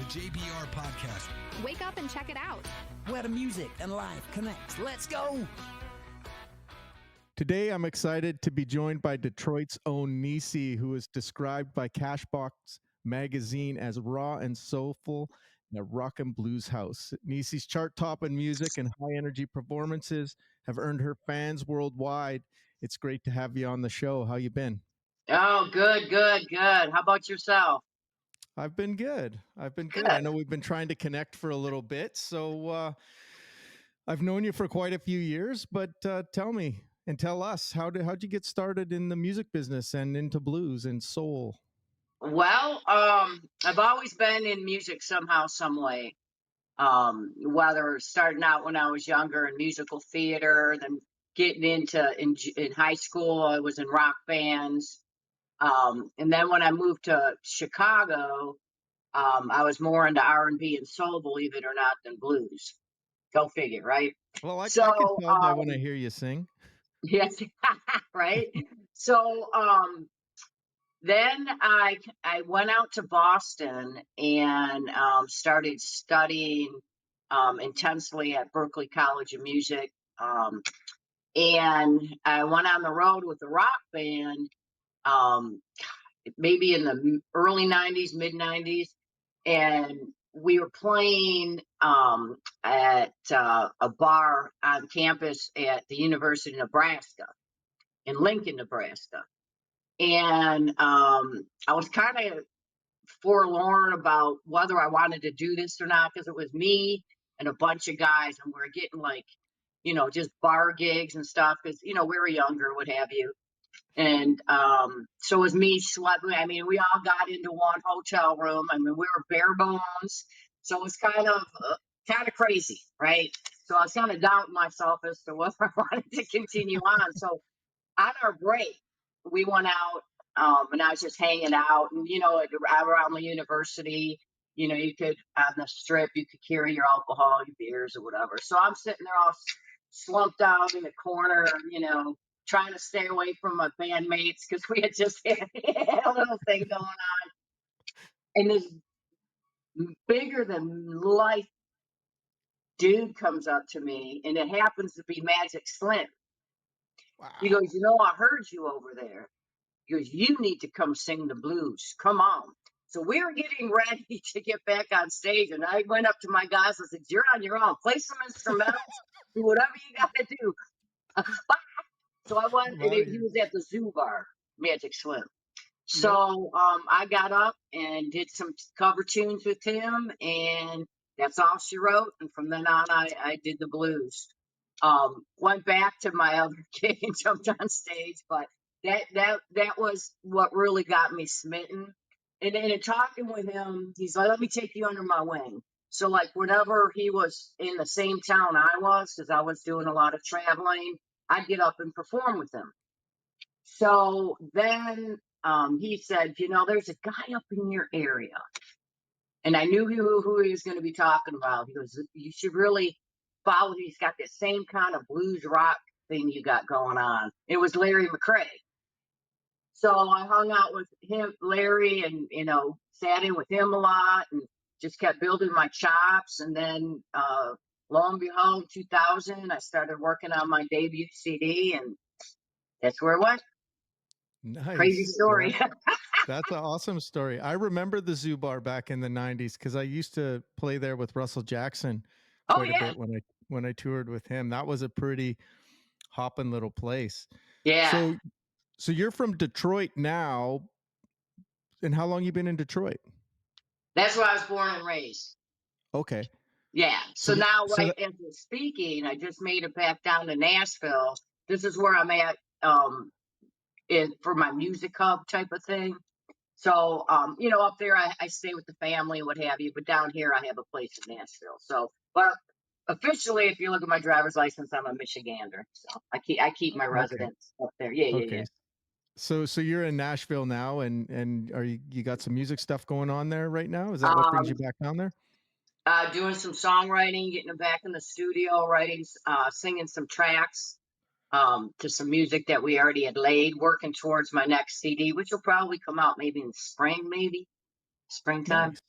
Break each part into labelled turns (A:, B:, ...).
A: the JBR Podcast.
B: Wake up and check it out.
C: Where the music and life connects. Let's go.
D: Today, I'm excited to be joined by Detroit's own Niecie, who is described by Cashbox magazine as raw and soulful in a rock and blues house. Nicie's chart-topping music and high-energy performances have earned her fans worldwide. It's great to have you on the show. How you been?
E: Oh, good. How about yourself?
D: I've been good. I know we've been trying to connect for a little bit, so I've known you for quite a few years, but tell me and tell us, how'd you get started in the music business and into blues and soul?
E: Well, I've always been in music somehow, some way. Whether starting out when I was younger in musical theater, then getting into in high school, I was in rock bands. And then when I moved to Chicago, I was more into R&B and soul, believe it or not, than blues. Go figure, right?
D: Well, I can tell by when I hear you sing.
E: Yes, right. So then I went out to Boston and started studying intensely at Berklee College of Music. And I went on the road with a rock band, maybe in the early 90s, mid 90s. And we were playing at a bar on campus at the University of Nebraska, in Lincoln, Nebraska. And I was kind of forlorn about whether I wanted to do this or not, because it was me and a bunch of guys, and we were getting like, just bar gigs and stuff, because, we were younger, what have you. And so it was me schlepping. I mean, we all got into one hotel room. I mean, we were bare bones. So it was kind of crazy, right? So I was kind of doubting myself as to whether I wanted to continue on. So on our break, we went out and I was just hanging out. And, around the university, you could, on the strip, you could carry your alcohol, your beers or whatever. So I'm sitting there all slumped out in the corner, trying to stay away from my bandmates because we had just had a little thing going on. And this bigger than life dude comes up to me, and it happens to be Magic Slim.
D: Wow.
E: He goes, I heard you over there. He goes, you need to come sing the blues. Come on. So we were getting ready to get back on stage, and I went up to my guys and said, you're on your own. Play some instrumentals. Do whatever you got to do. Bye. So I went, and he was at the Zoo Bar, Magic Slim. So I got up and did some cover tunes with him, and that's all she wrote. And from then on, I did the blues. Went back to my other gig and jumped on stage, but that was what really got me smitten. And in talking with him, he's like, let me take you under my wing. So like whenever he was in the same town I was, because I was doing a lot of traveling, I'd get up and perform with him. So then he said, there's a guy up in your area. And I knew who he was going to be talking about. He goes, you should really follow. He's got the same kind of blues rock thing you got going on. It was Larry McCray. So I hung out with him, Larry, and, sat in with him a lot and just kept building my chops. And then lo and behold, 2000, I started working on my debut CD, and that's where it went.
D: Nice.
E: Crazy story.
D: Yeah. That's an awesome story. I remember the Zoo Bar back in the 90s because I used to play there with Russell Jackson quite a bit when I toured with him. That was a pretty hopping little place.
E: Yeah.
D: So you're from Detroit now, and how long you been in Detroit?
E: That's where I was born and raised.
D: Okay.
E: Yeah. So now, as we're speaking, I just made it back down to Nashville. This is where I'm at for my music hub type of thing. So, up there I stay with the family and what have you, but down here I have a place in Nashville. So, but officially, if you look at my driver's license, I'm a Michigander. So I keep my residence up there. Yeah.
D: So you're in Nashville now, and are you got some music stuff going on there right now? Is that what brings you back down there?
E: Doing some songwriting, getting back in the studio, writing, singing some tracks to some music that we already had laid, working towards my next CD, which will probably come out maybe in springtime.
D: Nice.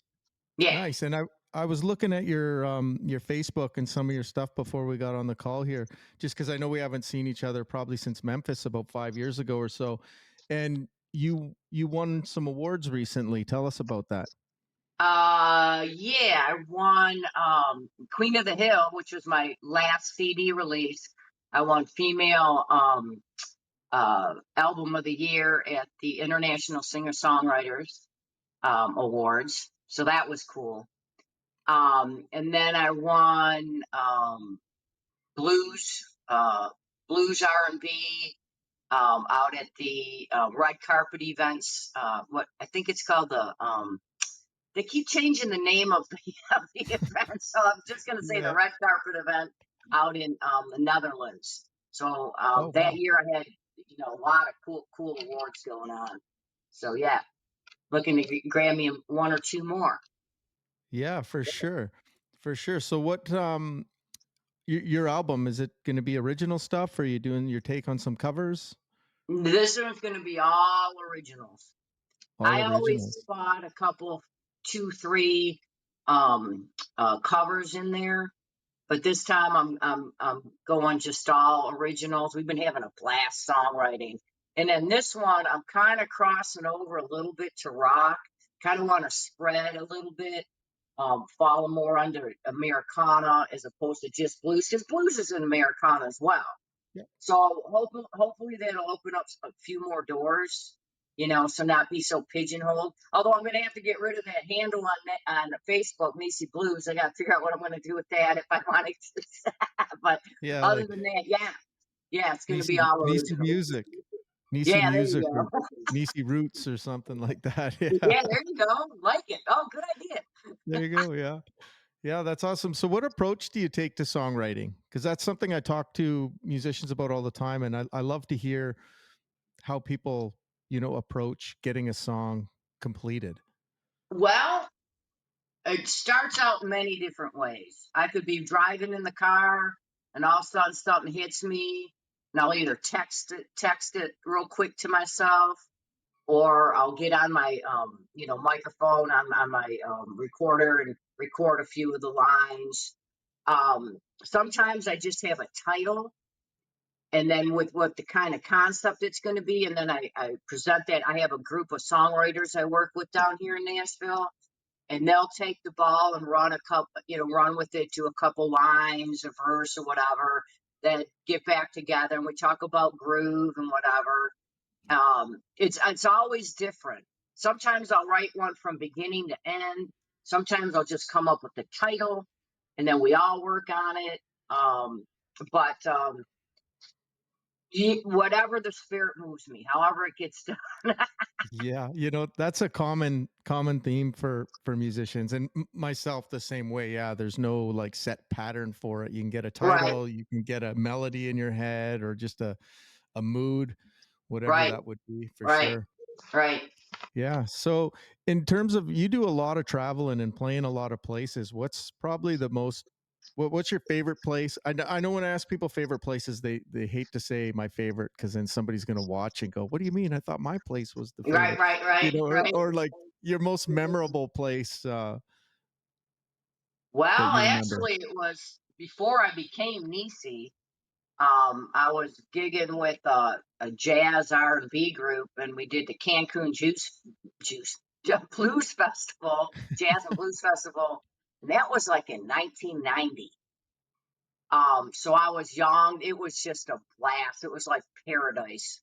E: Yeah.
D: Nice. And I was looking at your Facebook and some of your stuff before we got on the call here, just because I know we haven't seen each other probably since Memphis about 5 years ago or so. And you won some awards recently. Tell us about that.
E: Yeah, I won Queen of the Hill, which was my last CD release. I won female album of the year at the International Singer Songwriters Awards. So that was cool. And then I won blues, blues R&B out at the red carpet events. What I think it's called they keep changing the name of the event, so I'm just going to say the
D: Yeah.
E: red carpet event out in the Netherlands. So
D: Oh,
E: that
D: wow.
E: year I had a lot of cool awards going on. So yeah, looking to grab me one or two more.
D: Yeah, for sure. For sure. So what your album, is it going to be original stuff, or are you doing your take on some covers?
E: This one's going to be all originals.
D: All
E: I always
D: originals.
E: spot a couple, two, three covers in there. But this time I'm going just all originals. We've been having a blast songwriting. And then this one I'm kind of crossing over a little bit to rock. Kind of want to spread a little bit, follow more under Americana as opposed to just blues, because blues is an Americana as well.
D: Yeah.
E: So hopefully that'll open up a few more doors, so not be so pigeonholed. Although I'm going to have to get rid of that handle on Facebook, Niecie Blues. I got to figure out what I'm going to do with that if I want to. But
D: Yeah,
E: other
D: like
E: than that, yeah, it's going to be
D: Niecy
E: all
D: Niecy
E: original.
D: Music. Niecy
E: Yeah, there you
D: Music or
E: go.
D: Niecy Roots or something like that. Yeah.
E: Yeah, there you go. Like it. Oh, good idea.
D: There you go. Yeah. Yeah, that's awesome. So what approach do you take to songwriting? Because that's something I talk to musicians about all the time. And I love to hear how people, approach getting a song completed.
E: Well, it starts out many different ways. I could be driving in the car and all of a sudden something hits me, and I'll either text it real quick to myself, or I'll get on my microphone on my recorder and record a few of the lines. Sometimes I just have a title, and then with what the kind of concept it's going to be, and then I present that. I have a group of songwriters I work with down here in Nashville, and they'll take the ball and run with it to a couple lines, a verse or whatever. Then get back together and we talk about groove and whatever. It's always different. Sometimes I'll write one from beginning to end. Sometimes I'll just come up with the title, and then we all work on it. But whatever the spirit moves me, however it gets done.
D: Yeah, that's a common theme for musicians and myself the same way. Yeah, there's no like set pattern for it. You can get a
E: Right,
D: title, you can get a melody in your head or just a mood, whatever
E: right,
D: that would be for
E: right,
D: sure.
E: right.
D: Yeah. So in terms of you do a lot of traveling and playing a lot of places, what's probably the most what's your favorite place? I know when I ask people favorite places, they hate to say my favorite because then somebody's gonna watch and go, "What do you mean? I thought my place was the
E: Right,
D: favorite."
E: right, right, right.
D: Or like your most memorable place that
E: Well,
D: you remember.
E: actually, it was before I became Niecy. I was gigging with a jazz R&B group, and we did the Cancun Juice Blues Festival, Jazz and Blues Festival, and that was like in 1990. So I was young. It was just a blast. It was like paradise.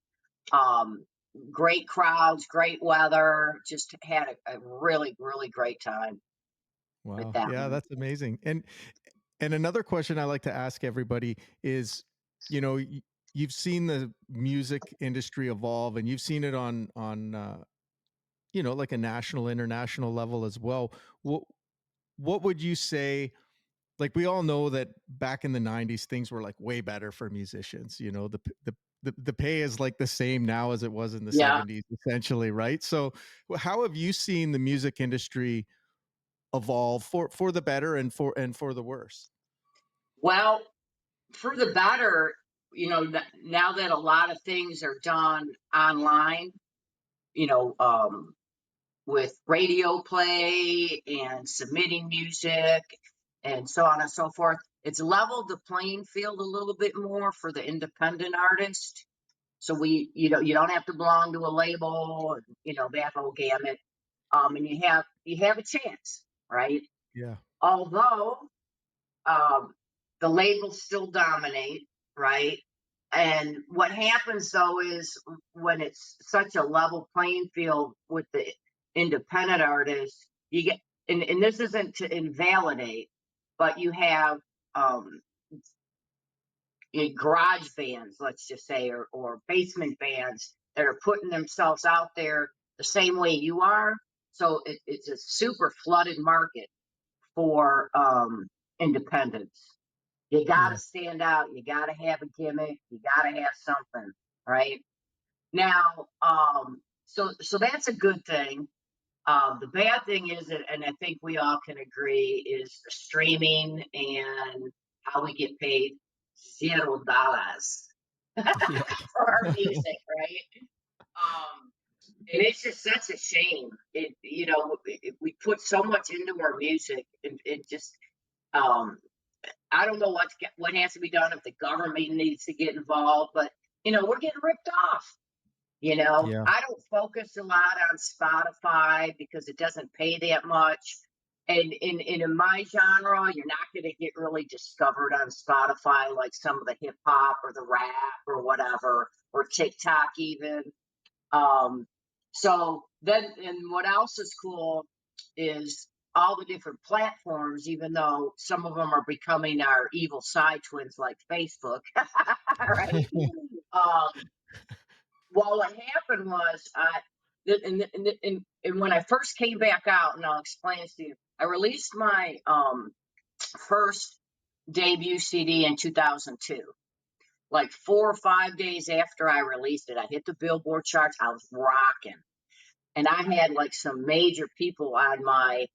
E: Um, Great crowds, great weather. Just had a really, really great time with
D: Wow.
E: that
D: Yeah,
E: one.
D: that's amazing. And another question I like to ask everybody is, you know, you've seen the music industry evolve and you've seen it on like a national, international level as well. What what would you say? Like we all know that back in the '90s, things were like way better for musicians. The pay is like the same now as it was in the
E: Yeah.
D: '70s, essentially, right? So, how have you seen the music industry evolve for the better and for the worse?
E: Well, for the better, now that a lot of things are done online, you know, um, with radio play and submitting music and so on and so forth. It's leveled the playing field a little bit more for the independent artist. So you don't have to belong to a label, that whole gamut. And you have a chance, right?
D: Yeah.
E: Although the labels still dominate, right? And what happens though is when it's such a level playing field with the independent artists, you get, and this isn't to invalidate, but you have um, garage bands, let's just say, or basement bands that are putting themselves out there the same way you are. So it's a super flooded market for independence. You got to stand out. You got to have a gimmick. You got to have something, right? Now, so that's a good thing. The bad thing is, and I think we all can agree, is the streaming and how we get paid $0 for our music, right? And it's just such a shame. We put so much into our music, and it just, I don't know what has to be done if the government needs to get involved, but we're getting ripped off.
D: Yeah.
E: I don't focus a lot on Spotify because it doesn't pay that much. And in my genre, you're not going to get really discovered on Spotify like some of the hip hop or the rap or whatever, or TikTok even. So then, and what else is cool is all the different platforms, even though some of them are becoming our evil side twins like Facebook, right? Well, what happened was, and when I first came back out, and I'll explain this to you, I released my first debut CD in 2002. Like 4 or 5 days after I released it, I hit the Billboard charts. I was rocking. And I had like some major people on my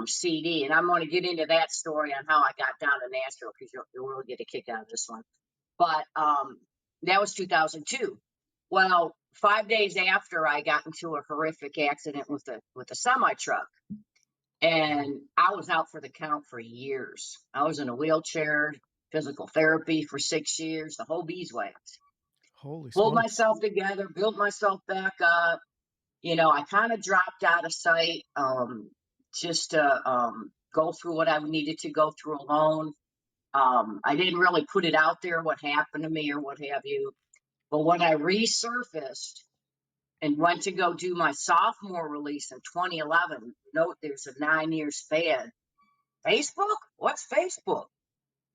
E: CD. And I'm going to get into that story on how I got down to Nashville because you'll really get a kick out of this one. But that was 2002. Well, 5 days after, I got into a horrific accident with a semi truck, and I was out for the count for years. I was in a wheelchair, physical therapy for 6 years, the whole beeswax.
D: Holy
E: Pulled
D: smokes.
E: myself together, built myself back up. I kind of dropped out of sight just to go through what I needed to go through alone. I didn't really put it out there what happened to me or what have you. But when I resurfaced and went to go do my sophomore release in 2011, note there's a 9-year span. Facebook? What's Facebook?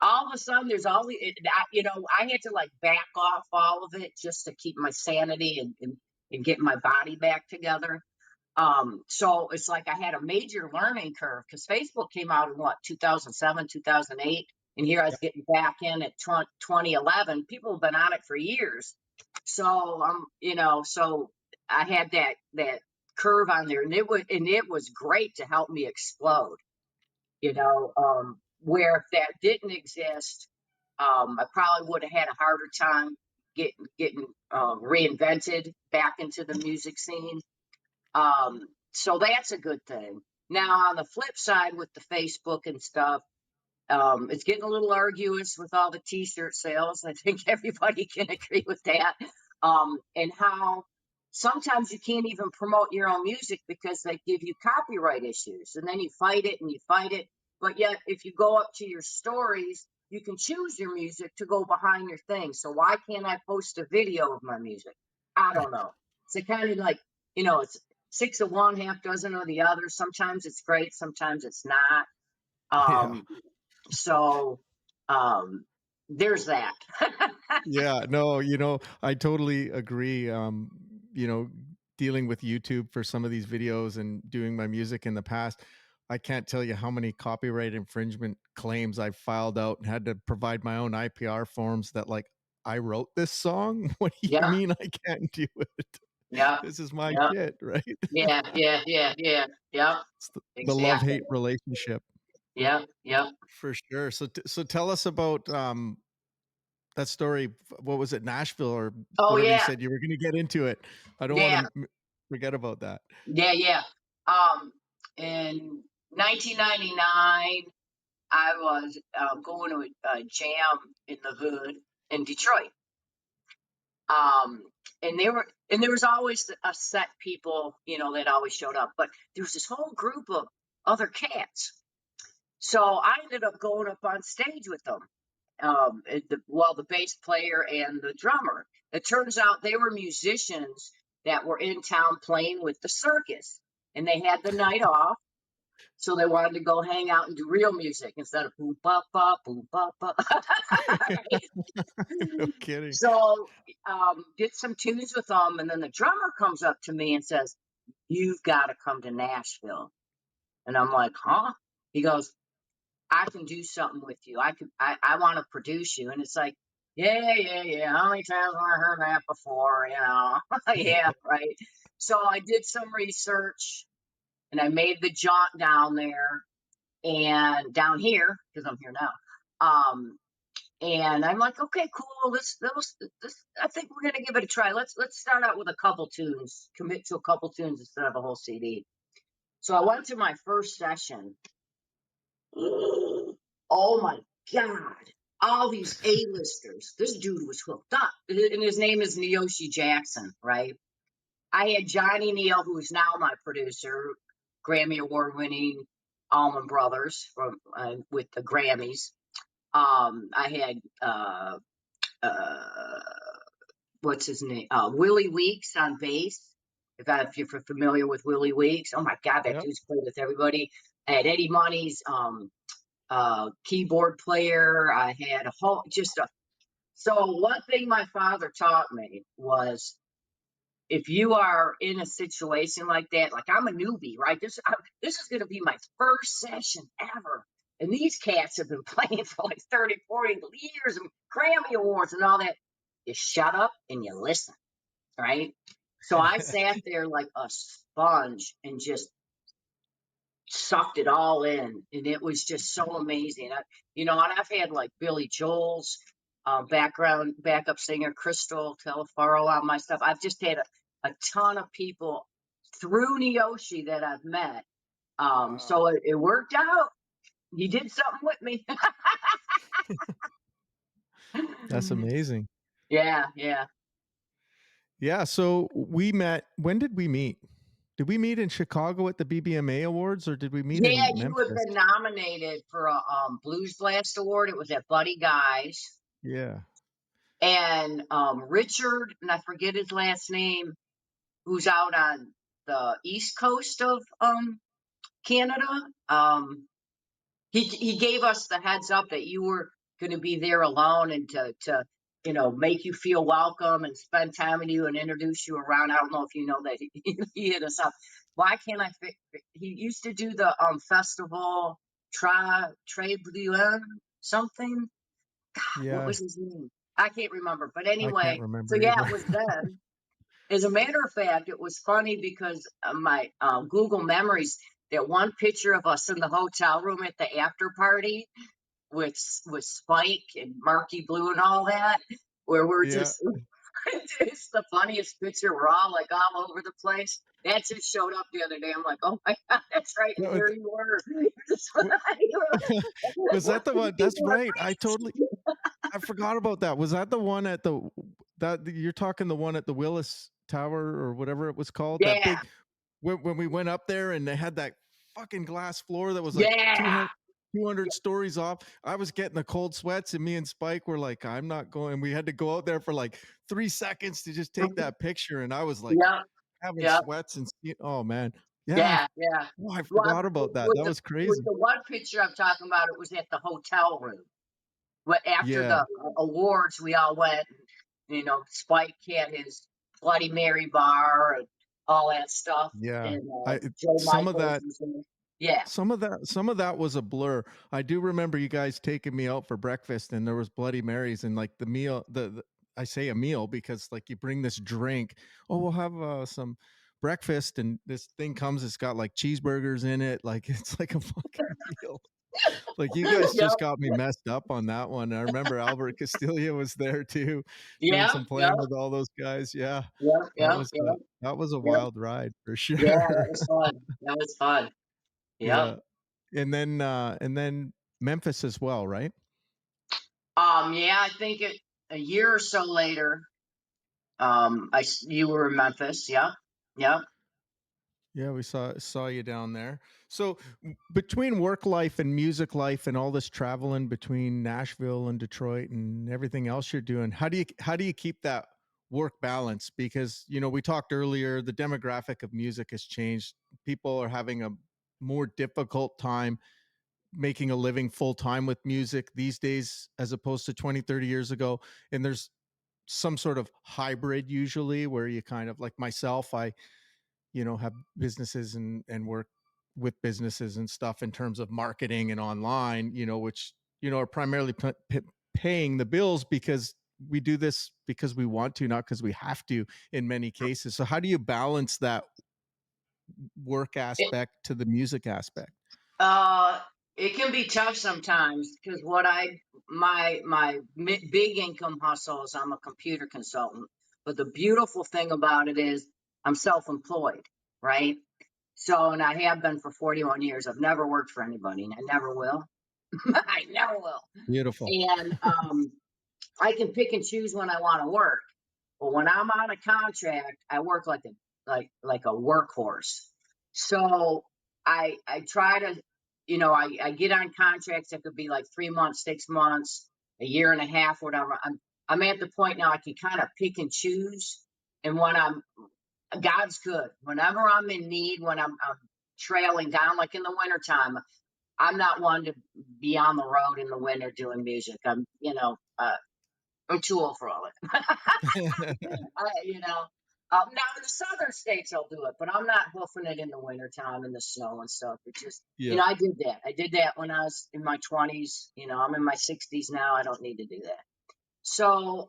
E: All of a sudden, there's all the, I had to like back off all of it just to keep my sanity and get my body back together. So it's like I had a major learning curve because Facebook came out in 2007, 2008. And here I was getting back in at 2011. People have been on it for years. So, so I had that curve on there, and it was great to help me explode, where if that didn't exist, I probably would have had a harder time getting reinvented back into the music scene. So that's a good thing. Now, on the flip side with the Facebook and stuff, it's getting a little arduous with all the t-shirt sales. I think everybody can agree with that. And how sometimes you can't even promote your own music because they give you copyright issues, and then you fight it and you fight it. But yet, if you go up to your stories, you can choose your music to go behind your thing. So why can't I post a video of my music? I don't know. It's a kind of like, it's 6 of one, half dozen of the other. Sometimes it's great, sometimes it's not. So there's that.
D: Yeah, no, I totally agree. Dealing with YouTube for some of these videos and doing my music in the past, I can't tell you how many copyright infringement claims I've filed out and had to provide my own IPR forms that like, I wrote this song. What do you
E: Yeah.
D: mean I can't do it?
E: Yeah.
D: This is my
E: Yeah.
D: shit, right?
E: Yeah.
D: It's the
E: Exactly.
D: love-hate relationship.
E: Yeah.
D: For sure. So tell us about that story. What was it, Nashville or
E: Oh
D: whatever you
E: yeah.
D: said? You were going to get into it. I don't
E: Yeah.
D: want to. Forget about that.
E: Yeah, yeah. In 1999, I was going to a jam in the hood in Detroit. And there was always a set people, that always showed up, but there was this whole group of other cats. So I ended up going up on stage with them. The bass player and the drummer. It turns out they were musicians that were in town playing with the circus, and they had the night off, so they wanted to go hang out and do real music instead of boop ba ba boop ba ba.
D: No kidding.
E: So did some tunes with them, and then the drummer comes up to me and says, "You've got to come to Nashville." And I'm like, "Huh?" He goes, "I can do something with you. I want to produce you." And it's like, yeah. How many times have I heard that before? Yeah, right. So I did some research and I made the jaunt down there and down here, because I'm here now. And I'm like, okay, cool. This, I think we're gonna give it a try. Let's start out with a couple tunes, commit to a couple tunes instead of a whole CD. So I went to my first session. Oh my God. All these A-listers. This dude was hooked up. And his name is Niecie Jackson, right? I had Johnny Neal, who's now my producer, Grammy Award winning Allman Brothers from with the Grammys. I had what's his name? Willie Weeks on bass. If you're familiar with Willie Weeks, oh my God, that
D: Yep.
E: dude's played with everybody. I had Eddie Money's keyboard player. I had so one thing my father taught me was, if you are in a situation like that, like I'm a newbie, right? This is going to be my first session ever. And these cats have been playing for like 30, 40 years and Grammy Awards and all that. You shut up and you listen, right? So I sat there like a sponge and just sucked it all in, and it was just so amazing. And I've had like Billy Joel's backup singer Crystal Telefaro on my stuff. I've just had a ton of people through Niyoshi that I've met. So it worked out. He did something with me.
D: That's amazing.
E: Yeah.
D: Yeah. So we met. When did we meet? Did we meet in Chicago at the BBMA Awards, or did we meet
E: Yeah,
D: in
E: you have
D: Memphis?
E: been nominated for a Blues Blast Award. It was at Buddy Guy's.
D: Yeah.
E: And Richard, and I forget his last name, who's out on the east coast of Canada. He gave us the heads up that you were going to be there alone, and to make you feel welcome and spend time with you and introduce you around. I don't know if you know that he hit us up. Why can't I? He used to do the festival Trey Bluen something. God, what
D: Yeah.
E: was his name? I can't remember. But
D: I can't
E: anyway, so
D: remember
E: yeah,
D: either.
E: it was then. As a matter of fact, it was funny because my Google Memories, that one picture of us in the hotel room at the after party with Spike and Marky Blue and all that, where we're
D: Yeah.
E: just, it's the funniest picture. We're all like all over the place. That just showed up the other day. I'm like, oh my God, that's right. And
D: No,
E: there you were.
D: was that the one?
E: You
D: That's
E: were
D: right. I forgot about that. Was that the one at that you're talking, the one at the Willis Tower or whatever it was called? That
E: Yeah,
D: big, when we went up there and they had that fucking glass floor that was like
E: yeah.
D: 200 stories off. I was getting the cold sweats, and me and Spike were like, I'm not going. We had to go out there for like 3 seconds to just take that picture. And I was like
E: Yep,
D: having
E: yep.
D: sweats and oh man. Yeah.
E: Yeah.
D: Oh, I
E: Well,
D: forgot about that.
E: with
D: That
E: the
D: was
E: with
D: crazy.
E: the one picture I'm talking about, it was at the hotel room. But after
D: Yeah.
E: the awards, we all went. Spike had his Bloody Mary bar and all that stuff,
D: Yeah.
E: and
D: I
E: Joe
D: some of
E: Michaels
D: that
E: was in. Yeah,
D: some of that was a blur. I do remember you guys taking me out for breakfast, and there was Bloody Marys, and like the meal, I say a meal because like you bring this drink. Oh, we'll have some breakfast, and this thing comes. It's got like cheeseburgers in it. Like it's like a fucking meal. Like, you guys
E: Yep,
D: just got me messed up on that one. I remember Albert Castilla was there too, doing
E: yep,
D: some
E: yep,
D: playing with all those guys. Yeah,
E: yep,
D: that
E: yep,
D: was a
E: yep,
D: that was a
E: yep.
D: wild ride for
E: Yeah, that
D: sure.
E: was fun. That was fun. Yep.
D: Yeah. And then Memphis as well, right?
E: Yeah, I think a year or so later, you were in Memphis. Yep, yep.
D: Yeah, we saw you down there. So between work life and music life and all this traveling between Nashville and Detroit and everything else you're doing, how do you keep that work balance? Because we talked earlier, the demographic of music has changed. People are having a more difficult time making a living full time with music these days as opposed to 20, 30 years ago. And there's some sort of hybrid usually where you kind of, like myself, I have businesses and work with businesses and stuff in terms of marketing and online, which are primarily paying the bills because we do this because we want to, not because we have to in many cases. So how do you balance that work
E: It,
D: aspect to the music aspect?
E: uh, it can be tough sometimes because big income hustle is I'm a computer consultant. But the beautiful thing about it is I'm self-employed, right? So, and I have been for 41 years. I've never worked for anybody, and I never will. I never will.
D: Beautiful.
E: And I can pick and choose when I want to work. But when I'm on a contract, I work like a workhorse. So I try to, I get on contracts that could be like 3 months, 6 months, a year and a half, whatever. I'm at the point now I can kind of pick and choose. And when God's good. Whenever I'm in need, when I'm trailing down, like in the wintertime, I'm not one to be on the road in the winter doing music. I'm too old for all it. Now in the southern states I'll do it, but I'm not hoofing it in the wintertime in the snow and stuff. It just,
D: Yeah.
E: I did that. I did that when I was in my 20s. I'm in my 60s now. I don't need to do that. So,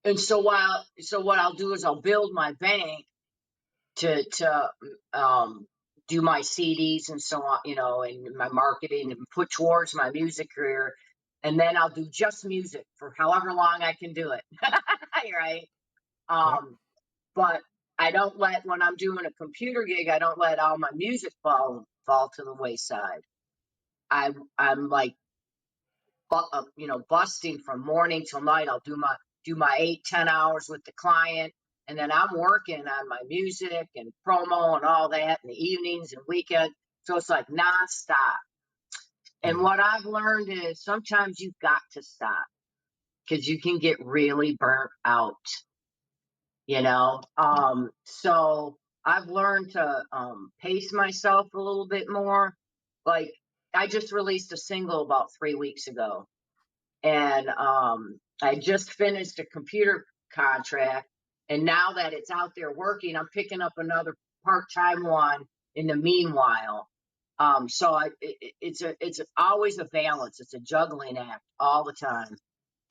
E: and so what I'll do is I'll build my bank to do my CDs and so on, and my marketing and put towards my music career. And then I'll do just music for however long I can do it. Right.
D: Yep.
E: But I don't when I'm doing a computer gig, I don't let all my music fall to the wayside. I'm like, busting from morning till night. I'll do my 8-10 hours with the client, and then I'm working on my music and promo and all that in the evenings and weekend. So it's like nonstop. And
D: Yeah.
E: what I've learned is sometimes you've got to stop because you can get really burnt out. So I've learned to pace myself a little bit more. Like, I just released a single about 3 weeks ago, and I just finished a computer contract, and now that it's out there working, I'm picking up another part-time one in the meanwhile. It's always a balance. It's a juggling act all the time,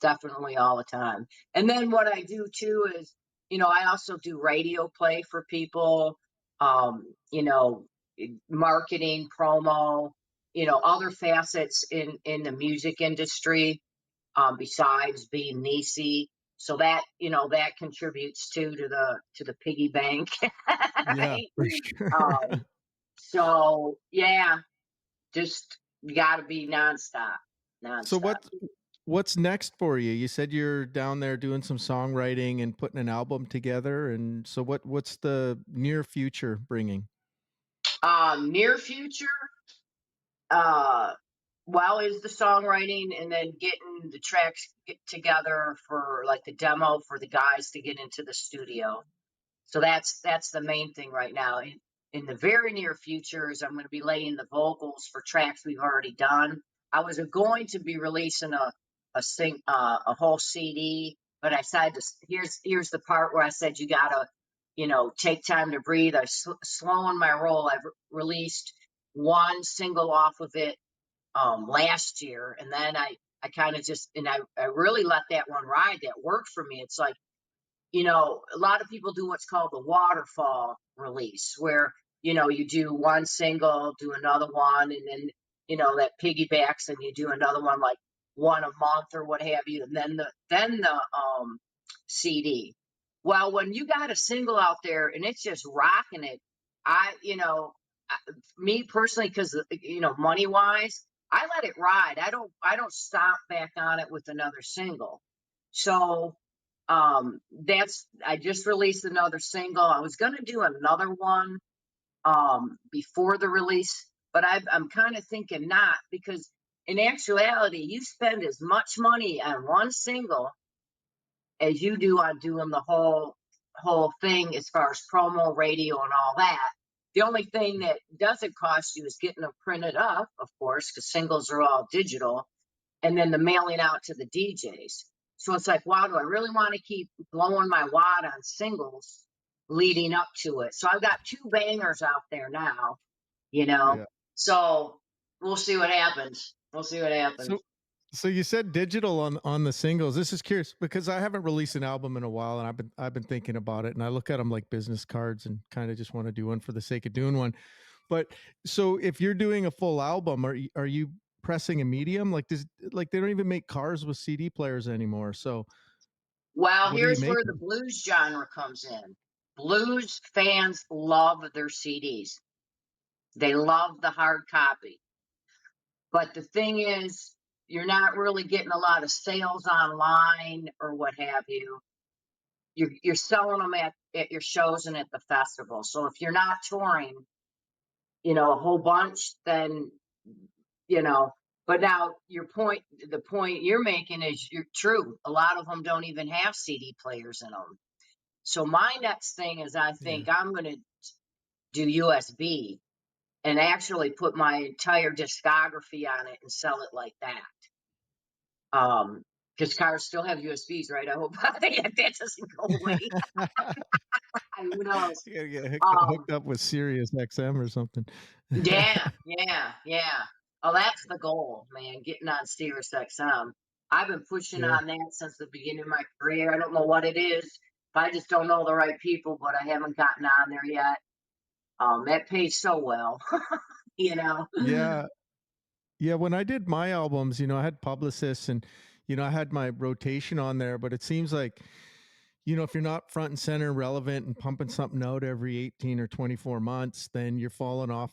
E: definitely all the time. And then what I do too is, I also do radio play for people, um, you know, marketing, promo, other facets in the music industry, besides being Niecie. So that contributes to the piggy bank.
D: Yeah,
E: Right?
D: for sure.
E: So yeah, just you got to be nonstop,
D: So
E: nonstop.
D: what's next for you? You said you're down there doing some songwriting and putting an album together, and so what's the near future bringing?
E: Near future, uh, well, is the songwriting and then getting the tracks together for like the demo for the guys to get into the studio. So that's the main thing right now. In the very near future is I'm going to be laying the vocals for tracks we've already done. I was going to be releasing a whole CD, but I decided here's the part where I said you gotta take time to breathe. I'm slowing my roll. I've released one single off of it last year, and then I kind of just and I really let that one ride. That worked for me. It's like, a lot of people do what's called the waterfall release, where you do one single, do another one, and then, that piggybacks and you do another one, like one a month or what have you, and then the CD. Well, when you got a single out there and it's just rocking it, me personally, because money wise, I let it ride. I don't stop back on it with another single. So I just released another single. I was gonna do another one before the release, but I'm kind of thinking not, because in actuality, you spend as much money on one single as you do on doing the whole thing as far as promo, radio, and all that. The only thing that doesn't cost you is getting them printed up, of course, because singles are all digital, and then the mailing out to the DJs. So it's like, wow, do I really want to keep blowing my wad on singles leading up to it? So I've got two bangers out there now, you know.
D: Yeah.
E: So we'll see what happens. We'll see what happens.
D: So you said digital on the singles. This is curious because I haven't released an album in a while, and I've been thinking about it, and I look at them like business cards and kind of just want to do one for the sake of doing one. But so if you're doing a full album, are you pressing a medium? Like they don't even make cars with CD players anymore. So
E: Well,
D: what are you
E: here's where the
D: making?
E: blues genre comes in. Blues fans love their CDs. They love the hard copy. But the thing is, you're not really getting a lot of sales online or what have you. You're selling them at your shows and at the festival. So if you're not touring, a whole bunch, then, you know, but now the point you're making is you're true. A lot of them don't even have CD players in them. So my next thing is I
D: Yeah.
E: think I'm going to do USB and actually put my entire discography on it and sell it like that. Because cars still have USBs, right? I hope that doesn't go away. Who knows?
D: You gotta get
E: Um,
D: hooked up with Sirius XM or something.
E: yeah, yeah, yeah. Oh, that's the goal, man. Getting on Sirius XM. I've been pushing
D: Yeah.
E: on that since the beginning of my career. I don't know what it is. If I just don't know the right people, but I haven't gotten on there yet. That pays so well, you know.
D: Yeah. Yeah, when I did my albums, I had publicists and, I had my rotation on there, but it seems like, if you're not front and center relevant and pumping something out every 18 or 24 months, then you're falling off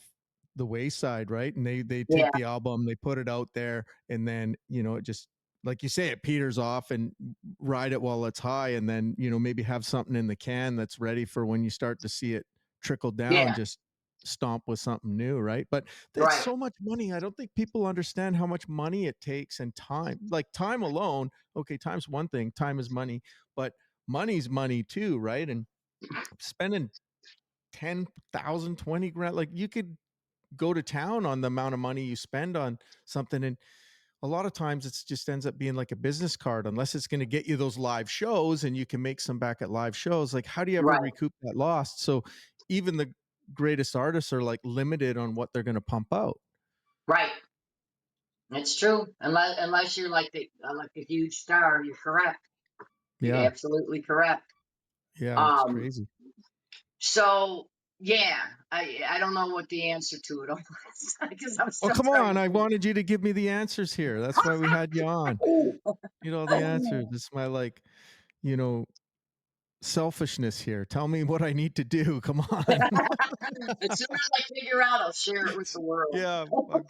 D: the wayside, right? And they
E: Yeah,
D: take the album, they put it out there, and then, it just, like you say, it peters off, and ride it while it's high. And then, maybe have something in the can that's ready for when you start to see it trickle down,
E: yeah,
D: just stomp with something new, right? But that's
E: right,
D: so much money. I don't think people understand how much money it takes, and time. Like time alone, okay, time's one thing, time is money, but money's money too, right? And spending 10,000, 20 grand, like you could go to town on the amount of money you spend on something. And a lot of times it's just ends up being like a business card, unless it's going to get you those live shows and you can make some back at live shows. Like, how do you ever
E: right,
D: recoup that loss? So even the greatest artists are like limited on what they're going to pump out.
E: right. It's true. Unless you're like a huge star, you're correct. You're
D: Yeah.
E: absolutely correct.
D: Yeah. It's
E: Um,
D: crazy.
E: so yeah, I don't know what the answer to it was because I'm
D: Oh,
E: still
D: come
E: trying
D: on.
E: to
D: I
E: think.
D: wanted you to give me the answers here. That's why we had you on. The answers. It's my you know, selfishness here. Tell me what I need to do. Come on.
E: As soon as I figure out, I'll share it with the world.
D: Yeah,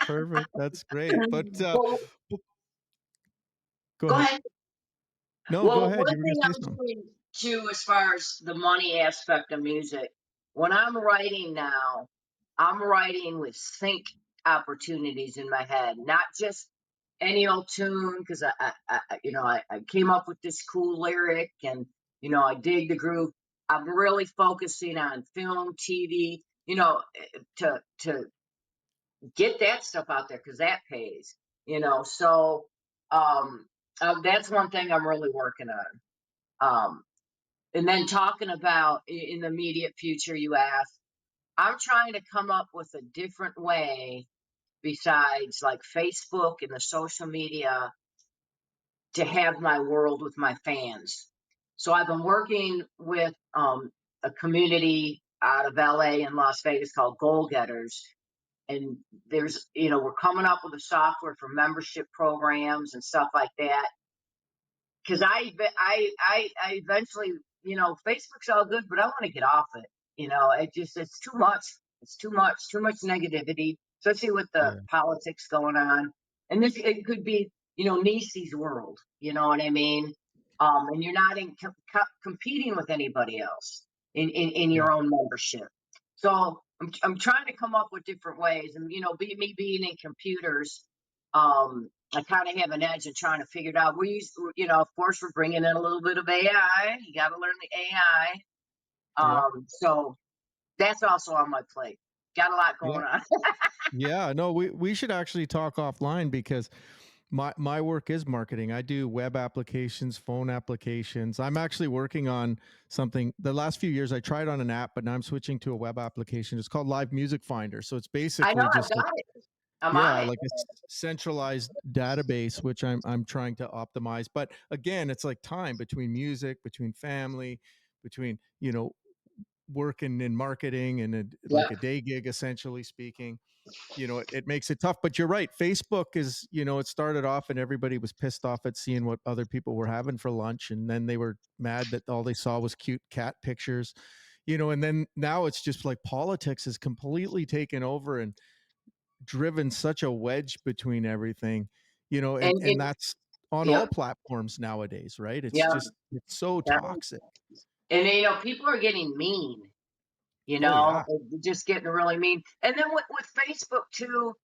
D: perfect. That's great. But
E: Well,
D: go
E: go
D: ahead.
E: ahead.
D: No, go
E: Well,
D: ahead.
E: one
D: You were going
E: thing
D: to say
E: I'm
D: something.
E: doing too, as far as the money aspect of music, when I'm writing now, I'm writing with sync opportunities in my head, not just any old tune. Because I came up with this cool lyric, and I dig the groove. I'm really focusing on film, TV, to get that stuff out there because that pays. So um, that's one thing I'm really working on. And then talking about in the immediate future, you asked, I'm trying to come up with a different way besides like Facebook and the social media to have my world with my fans. So I've been working with a community out of LA and Las Vegas called Goal Getters. And there's, we're coming up with a software for membership programs and stuff like that. Because I eventually, Facebook's all good, but I want to get off it. It's too much. It's too much negativity, especially with the
D: Yeah.
E: politics going on. And it could be, Niecy's world. You know what I mean? And you're not competing with anybody else in
D: Yeah.
E: your own membership. So I'm trying to come up with different ways, and me being in computers, I kind of have an edge in trying to figure it out. Of course, we're bringing in a little bit of AI. You got to learn the AI.
D: Yeah.
E: So that's also on my plate. Got a lot
D: Yeah.
E: going on.
D: Yeah. No, we should actually talk offline because my work is marketing. I do web applications, phone applications. I'm actually working on something. The last few years I tried on an app, but now I'm switching to a web application. It's called Live Music Finder. So it's
E: I know
D: basically
E: I've
D: just like,
E: got it. I'm
D: yeah,
E: on it.
D: like a centralized database, which I'm trying to optimize. But again, it's like time between music, between family, between, working in marketing and like
E: Yep.
D: a day gig, essentially speaking. It makes it tough. But you're right. Facebook is, it started off and everybody was pissed off at seeing what other people were having for lunch. And then they were mad that all they saw was cute cat pictures, and then now it's just like politics has completely taken over and driven such a wedge between everything, and,
E: And
D: and that's on all
E: yep,
D: platforms nowadays, right? It's
E: yep,
D: just, it's so
E: yep.
D: toxic.
E: And people are getting mean.
D: Oh yeah.
E: Just getting really mean. And then with Facebook too.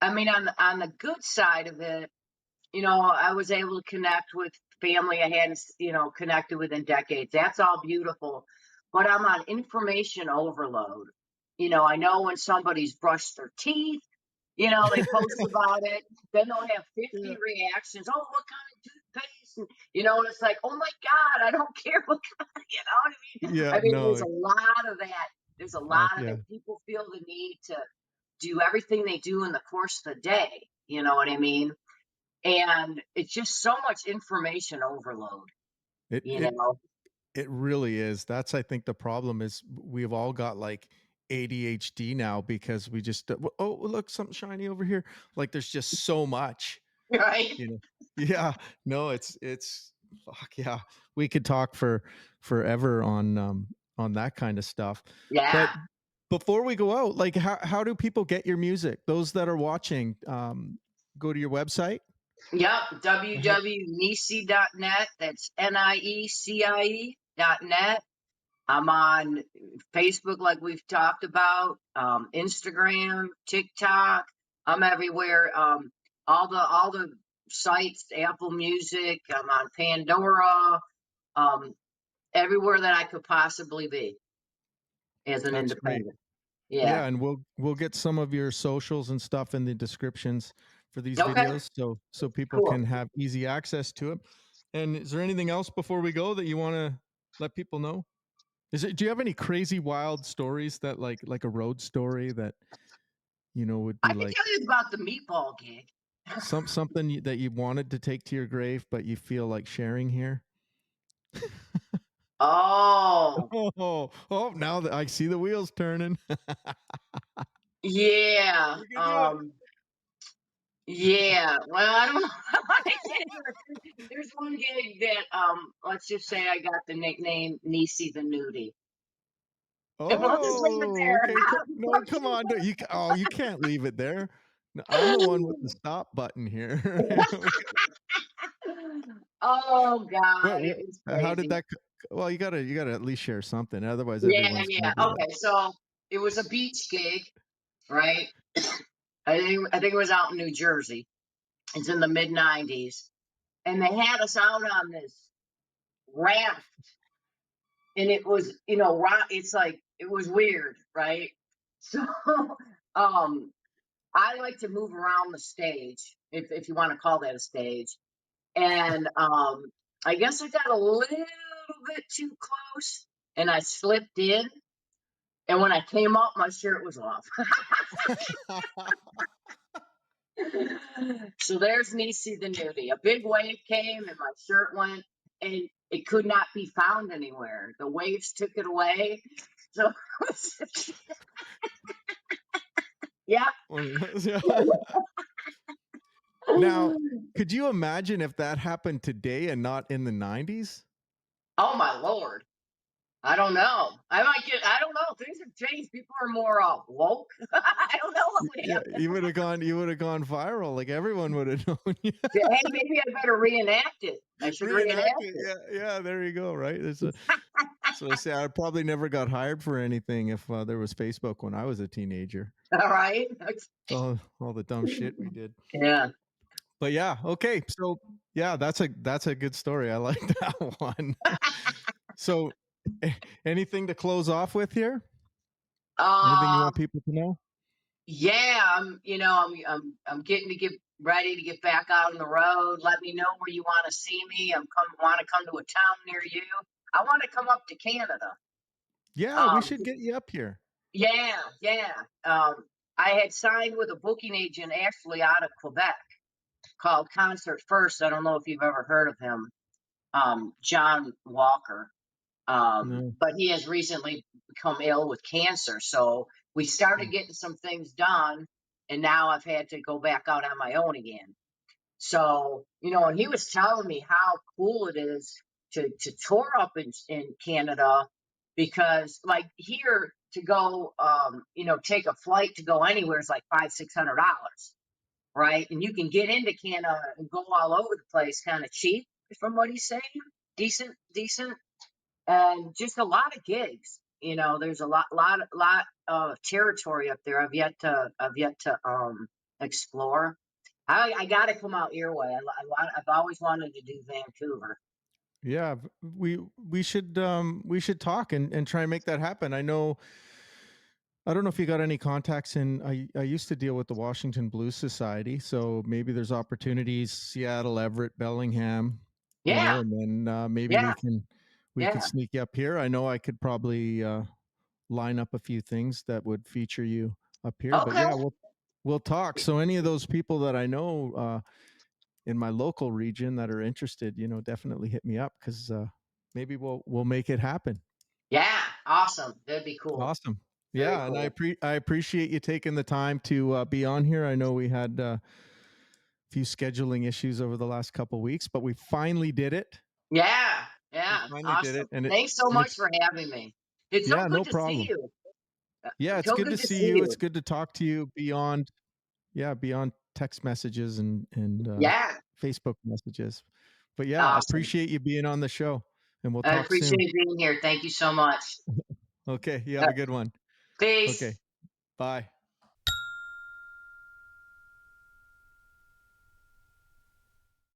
E: I mean, on the good side of it, I was able to connect with family I hadn't, connected with in decades. That's all beautiful. But I'm on information overload. I know when somebody's brushed their teeth, they post about it. Then they'll have 50
D: Yeah.
E: reactions. Oh, what kind of toothpaste? And it's like, oh my God, I don't care what kind, you know what I mean?
D: Yeah,
E: I mean, there's
D: no.
E: a lot of that. There's a
D: Fuck
E: lot of
D: yeah.
E: it. People feel the need to do everything they do in the course of the day. You know what I mean? And it's just so much information overload,
D: it
E: you
D: it
E: know?
D: it really is. That's, I think, the problem is we've all got like ADHD now because we just oh, look, something shiny over here. Like there's just so much.
E: Right?
D: you know yeah, no, it's fuck yeah, we could talk for forever on that kind of stuff. But
E: Yeah.
D: before we go out, like how do people get your music, those that are watching? Go to your website.
E: Yep.
D: How,
E: www.niecie.net. That's NIECIE.net. I'm on Facebook, like we've talked about, Instagram, TikTok. I'm everywhere. All the sites, Apple Music. I'm on Pandora. Um, everywhere that I could possibly be as an
D: that's great.
E: independent. Yeah.
D: Yeah, and we'll get some of your socials and stuff in the descriptions for these
E: Okay.
D: videos so people
E: Cool.
D: can have easy access to it. And is there anything else before we go that you want to let people know? Do you have any crazy wild stories that like a road story that would
E: I
D: be
E: can
D: like
E: tell you about the meatball gig.
D: something that you wanted to take to your grave but you feel like sharing here?
E: Oh,
D: Oh, now that I see the wheels turning.
E: yeah.
D: You can do it.
E: Yeah. Well, I don't know. There's one gig that, let's just say I got the nickname Niecy the Nudie. And we'll just leave it
D: Oh,
E: there.
D: okay. No, come on. No, you can't leave it there. No, I'm the one with the stop button here.
E: Oh
D: what,
E: God, it
D: what
E: was
D: how did
E: crazy.
D: that well, you gotta at least share something. Otherwise
E: Yeah,
D: everyone's
E: yeah.
D: gonna be like,
E: Okay, so it was a beach gig, right? I think it was out in New Jersey. It's in the mid '90s, and they had us out on this raft, and it was, it's like it was weird, right? So, um, I like to move around the stage, if you want to call that a stage, and I guess I got a little bit too close, and I slipped in, and when I came up, my shirt was off. So there's Niecy the nudie. A big wave came and my shirt went, and it could not be found anywhere. The waves took it away. So, yeah.
D: Now, could you imagine if that happened today and not in the 90s?
E: Oh my Lord. I don't know. I don't know. Things have changed. People are more woke. I don't know what would
D: Yeah,
E: happen.
D: you would have gone viral. Like everyone would have known you.
E: Hey, maybe I better reenact it. I should
D: Reenact
E: reenact
D: it.
E: it.
D: Yeah, there you go. Right. So I say I probably never got hired for anything if there was Facebook when I was a teenager.
E: All right.
D: All the dumb shit we did.
E: Yeah.
D: But yeah, okay. So yeah, that's a good story. I like that one. So anything to close off with here? Anything you
E: Um.
D: want people to know?
E: Yeah. I'm getting to get ready to get back out on the road. Let me know where you want to see me. Want to come to a town near you. I want to come up to Canada.
D: Yeah, we
E: Um.
D: should get you up here.
E: Yeah. Yeah. I had signed with a booking agent actually out of Quebec called Concert First. I don't know if you've ever heard of him, John Walker.
D: No.
E: But he has recently become ill with cancer. So we started getting some things done, and now I've had to go back out on my own again. So, and he was telling me how cool it is to tour up in Canada because like here to go, take a flight to go anywhere is like $500-600, right? And you can get into Canada and go all over the place kind of cheap from what he's saying. Decent, and just a lot of gigs. There's a lot of territory up there. I've yet to explore. I got to come out your way. I've always wanted to do Vancouver.
D: Yeah, we should talk and try and make that happen. I don't know if you got any contacts I used to deal with the Washington Blues Society, so maybe there's opportunities Seattle, Everett, Bellingham,
E: Yeah,
D: and then maybe
E: yeah,
D: we can
E: yeah.
D: sneak you up here. I know I could probably line up a few things that would feature you up here, but
E: Okay.
D: yeah, we'll talk. So any of those people that I know in my local region that are interested, definitely hit me up because maybe we'll make it happen.
E: Yeah. Awesome. That'd be cool.
D: Awesome.
E: Very
D: Yeah, and
E: cool.
D: I appreciate you taking the time to be on here. I know we had a few scheduling issues over the last couple of weeks, but we finally did it.
E: Yeah.
D: We
E: Yeah.
D: finally did
E: Awesome.
D: it, and
E: Thanks so much
D: it's
E: for having me. It's so
D: yeah, no
E: good to see
D: problem.
E: you.
D: Yeah, it's
E: So
D: good
E: good
D: to
E: to
D: see
E: see
D: you. It's
E: you.
D: good to talk to you beyond text messages and
E: Yeah.
D: Facebook messages. But yeah, I
E: Awesome.
D: appreciate you being on the show, and we'll
E: I
D: talk soon.
E: appreciate being here. Thank you so much.
D: Okay, you have
E: Uh,
D: a good one.
E: Peace.
D: Okay, bye.